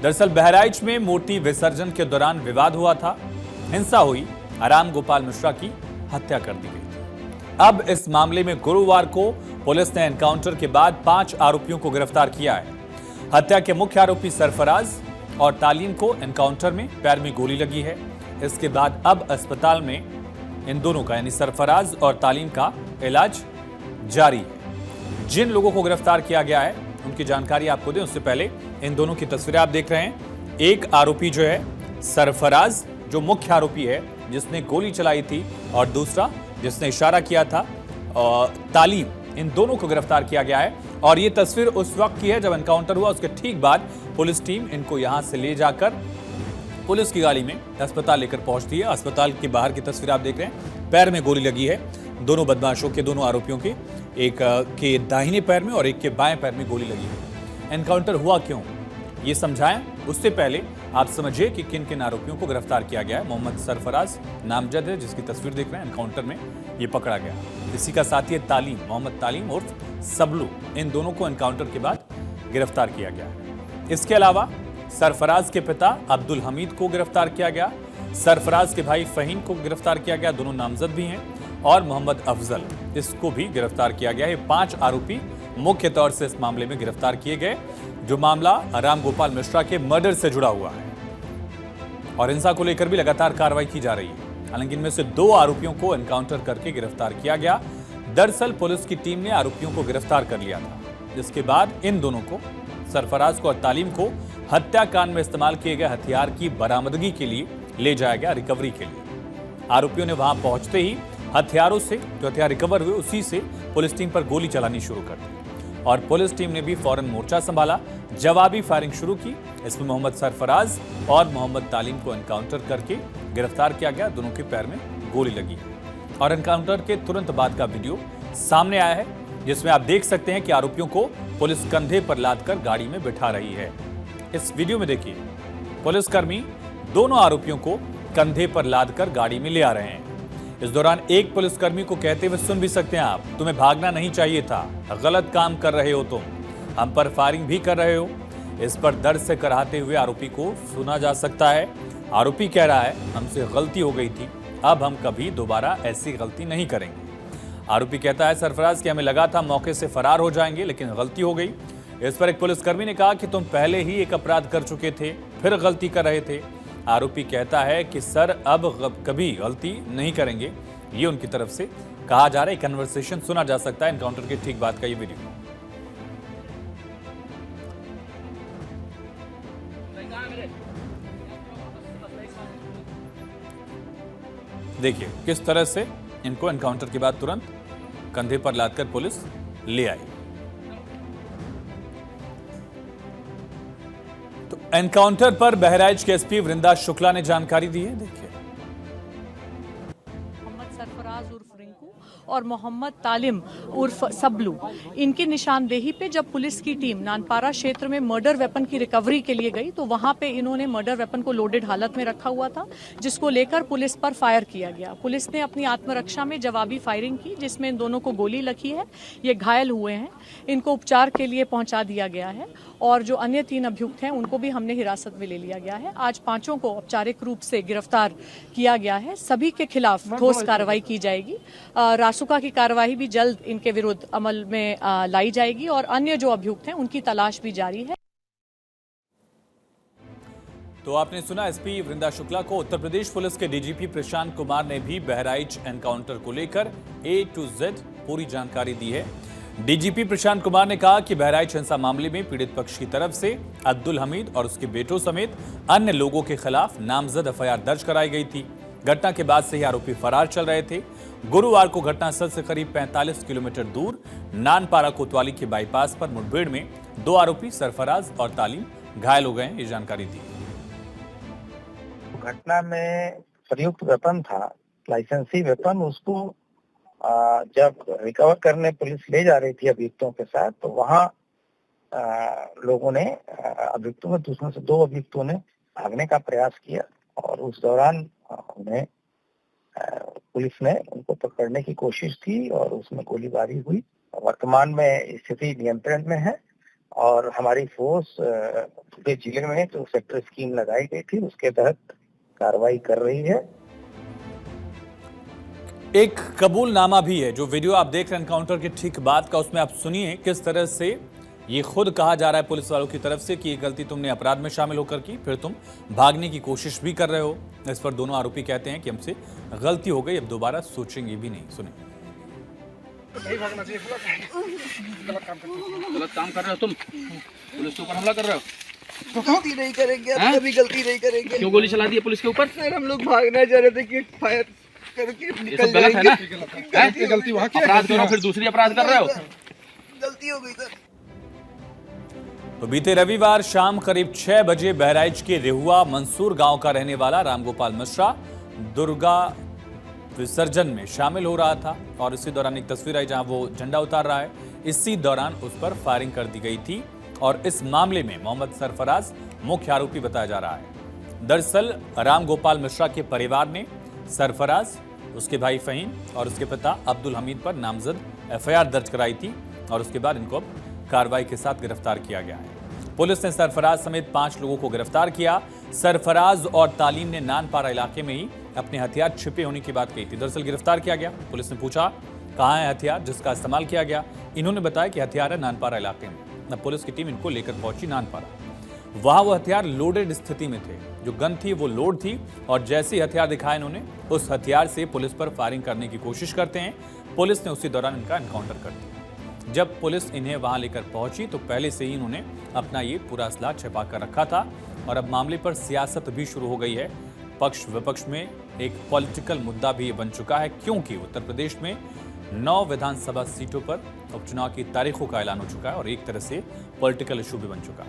दरअसल बहराइच में मूर्ति विसर्जन के दौरान विवाद हुआ था, हिंसा हुई, राम गोपाल मिश्रा की हत्या कर दी गई थी। अब इस मामले में गुरुवार को पुलिस ने एनकाउंटर के बाद 5 आरोपियों को गिरफ्तार किया है। हत्या के मुख्य आरोपी सरफराज और तालीम को एनकाउंटर में पैर में गोली लगी है। इसके बाद अब अस्पताल में इन दोनों का यानी सरफराज और तालीम का इलाज जारी है। जिन लोगों को गिरफ्तार किया गया है उनकी जानकारी आपको दें उससे पहले इन दोनों की तस्वीरें आप देख रहे हैं। एक आरोपी जो है सरफराज, जो मुख्य आरोपी है जिसने गोली चलाई थी, और दूसरा जिसने इशारा किया था तालीम, इन दोनों को गिरफ्तार किया गया है। और ये तस्वीर उस वक्त की है जब एनकाउंटर हुआ, उसके ठीक बाद पुलिस टीम इनको यहां से ले जाकर पुलिस की गाड़ी में अस्पताल लेकर पहुंचती है। अस्पताल के बाहर की तस्वीर आप देख रहे हैं, पैर में गोली लगी है दोनों बदमाशों के, दोनों आरोपियों के, एक के दाहिने पैर में और एक के बाएं पैर में गोली लगी है। एनकाउंटर हुआ क्यों ये समझाएं, उससे पहले आप समझिए कि किन किन आरोपियों को गिरफ्तार किया गया है। मोहम्मद सरफराज नामजद है जिसकी तस्वीर देख रहे हैं, एनकाउंटर में ये पकड़ा गया। इसी का साथी है तालीम, मोहम्मद तालीम उर्फ सबलू। इन दोनों को एनकाउंटर के बाद गिरफ्तार किया गया है। इसके अलावा सरफराज के पिता अब्दुल हमीद को गिरफ्तार किया गया, सरफराज के भाई फहीम को गिरफ्तार किया गया, दोनों नामजद भी हैं, और मोहम्मद अफजल, इसको भी गिरफ्तार किया गया है। 5 आरोपी मुख्य तौर से इस मामले में गिरफ्तार किए गए, जो मामला राम गोपाल मिश्रा के मर्डर से जुड़ा हुआ है और हिंसा को लेकर भी लगातार कार्रवाई की जा रही है। हालांकि इनमें से 2 आरोपियों को एनकाउंटर करके गिरफ्तार किया गया। दरअसल पुलिस की टीम ने आरोपियों को गिरफ्तार कर लिया था, जिसके बाद इन दोनों को, सरफराज को और तालीम को, हत्याकांड में इस्तेमाल किए गए हथियार की बरामदगी के लिए ले जाया गया, रिकवरी के लिए। आरोपियों ने वहां पहुंचते ही हथियारों से, जो हथियार रिकवर हुए उसी से पुलिस टीम पर गोली चलानी शुरू कर दी और पुलिस टीम ने भी फौरन मोर्चा संभाला, जवाबी फायरिंग शुरू की। इसमें मोहम्मद सरफराज और मोहम्मद तालीम को एनकाउंटर करके गिरफ्तार किया गया। दोनों के पैर में गोली लगी और एनकाउंटर के तुरंत बाद का वीडियो सामने आया है, जिसमें आप देख सकते हैं कि आरोपियों को पुलिस कंधे पर लादकर गाड़ी में बिठा रही है। इस वीडियो में देखिए, पुलिसकर्मी दोनों आरोपियों को कंधे पर लादकर गाड़ी में ले आ रहे हैं। इस दौरान एक पुलिसकर्मी को कहते हुए सुन भी सकते हैं आप, तुम्हें भागना नहीं चाहिए था, गलत काम कर रहे हो तुम, हम पर फायरिंग भी कर रहे हो। इस पर दर्द से कराहते हुए आरोपी को सुना जा सकता है। आरोपी कह रहा है, हमसे गलती हो गई थी, अब हम कभी दोबारा ऐसी गलती नहीं करेंगे। आरोपी कहता है सरफराज कि हमें लगा था मौके से फरार हो जाएंगे, लेकिन गलती हो गई। इस पर एक पुलिसकर्मी ने कहा कि तुम पहले ही एक अपराध कर चुके थे, फिर गलती कर रहे थे। आरोपी कहता है कि सर अब कभी गलती नहीं करेंगे, ये उनकी तरफ से कहा जा रहा है। कन्वर्सेशन सुना जा सकता है एनकाउंटर के ठीक बाद का ये वीडियो। देखिए किस तरह से इनको एनकाउंटर के बाद तुरंत कंधे पर लादकर पुलिस ले आई। तो एनकाउंटर पर बहराइच के एसपी वृंदा शुक्ला ने जानकारी दी है, देखिए। मोहम्मद सरफराज उर्फ रिंकू और मोहम्मद तालिम उर्फ सबलू, इनकी निशानदेही पे जब पुलिस की टीम नानपारा क्षेत्र में मर्डर वेपन की रिकवरी के लिए गई तो वहां पे इन्होंने मर्डर वेपन को लोडेड हालत में रखा हुआ था, जिसको लेकर पुलिस पर फायर किया गया। पुलिस ने अपनी आत्मरक्षा में जवाबी फायरिंग की, जिसमें इन दोनों को गोली लगी है, ये घायल हुए हैं, इनको उपचार के लिए पहुंचा दिया गया है और जो अन्य 3 अभियुक्त हैं उनको भी हमने हिरासत में ले लिया गया है। आज 5 को औपचारिक रूप से गिरफ्तार किया गया है। सभी के खिलाफ ठोस कार्रवाई की जाएगी। रासुका की कार्रवाई भी जल्द इनके विरुद्ध अमल में लाई जाएगी और अन्य जो अभियुक्त हैं उनकी तलाश भी जारी है। तो आपने सुना एसपी वृंदा शुक्ला को। उत्तर प्रदेश पुलिस के डीजीपी प्रशांत कुमार ने भी बहराइच एनकाउंटर को लेकर A to Z पूरी जानकारी दी है। डीजीपी प्रशांत कुमार ने कहा कि बहराइच हिंसा मामले में पीड़ित पक्ष की तरफ से अब्दुल हमीद और उसके बेटों समेत अन्य लोगों के खिलाफ नामजद एफआईआर दर्ज कराई गई थी। घटना के बाद से ही आरोपी फरार चल रहे थे। गुरुवार को घटनास्थल से करीब 45 किलोमीटर दूर नानपारा कोतवाली के बाईपास पर मुठभेड़ में 2 आरोपी सरफराज और तालीम घायल हो गए, ये जानकारी दी। घटना में प्रयुक्त वेपन था, लाइसेंसी वेपन, उसको जब रिकवर करने पुलिस ले जा रही थी अभियुक्तों के साथ, तो वहाँ लोगों ने अभियुक्तों में, उसमें से 2 अभियुक्तों ने भागने का प्रयास किया और उस दौरान उन्हें पुलिस ने उनको पकड़ने की कोशिश की और उसमें गोलीबारी हुई। वर्तमान में स्थिति नियंत्रण में है और हमारी फोर्स पूरे जिले में जो सेक्टर स्कीम लगाई गई थी उसके तहत कार्रवाई कर रही है। एक कबूलनामा भी है जो वीडियो आप देख रहे हैं एनकाउंटर के ठीक बाद का, उसमें आप सुनिए किस तरह से ये खुद कहा जा रहा है पुलिस वालों की तरफ से कि ये गलती तुमने अपराध में शामिल होकर की, फिर तुम भागने की कोशिश भी कर रहे हो। इस पर दोनों आरोपी कहते हैं कि हमसे गलती हो गई, अब दोबारा सोचेंगे भी नहीं। सुने। नहीं भागना चाहिए, गलत काम कर रहे हो तुम, पुलिस के ऊपर हमला कर रहे हो। गलती नहीं करेंगे, अब कभी गलती नहीं करेंगे। क्यों गोली चला दी है पुलिस के ऊपर? सर हम लोग भागना चाह रहे थे कि फायर करके ये निकल सब गलत है ना? जाएंगे। गलती वहाँ की अपराध करो फिर दूसरी अपराध कर रहे हो। गलती हो गई सर। तो बीते रविवार शाम करीब 6 बजे बहराइच के रेहुआ मंसूर गांव का रहने वाला रामगोपाल मिश्रा दुर्गा विसर्जन में शामिल हो रहा था और इसी दौरान एक तस्वीर आई जहां वो झंडा उतार रहा है। इसी दौरान उस पर फायरिंग कर दी गई थी और इस मामले में मोहम्मद सरफराज मुख्य आरोपी बताया जा रहा है। दरअसल रामगोपाल मिश्रा के परिवार ने सरफराज, उसके भाई फहीम और उसके पिता अब्दुल हमीद पर नामजद एफआईआर दर्ज कराई थी और उसके बाद इनको अब कार्रवाई के साथ गिरफ्तार किया गया है। पुलिस ने सरफराज समेत 5 लोगों को गिरफ्तार किया। सरफराज और तालीम ने नानपारा इलाके में ही अपने हथियार छिपे होने की बात कही थी। दरअसल गिरफ्तार किया गया। पुलिस ने पूछा कहाँ है हथियार जिसका इस्तेमाल किया गया। इन्होंने बताया कि हथियार है नानपारा इलाके में। अब पुलिस की टीम इनको लेकर पहुंची नानपारा। वहां वो हथियार लोडेड स्थिति में थे, जो गन थी वो लोड थी और जैसे ही हथियार दिखाया इन्होंने उस हथियार से पुलिस पर फायरिंग करने की कोशिश करते हैं। पुलिस ने उसी दौरान इनका एनकाउंटर कर दिया। जब पुलिस इन्हें वहां लेकर पहुंची तो पहले से ही इन्होंने अपना ये पूरा असला छिपा कर रखा था और अब मामले पर सियासत भी शुरू हो गई है। पक्ष विपक्ष में एक पॉलिटिकल मुद्दा भी बन चुका है, क्योंकि उत्तर प्रदेश में 9 विधानसभा सीटों पर उपचुनाव की तारीखों का ऐलान हो चुका है और एक तरह से पॉलिटिकल इशू भी बन चुका है।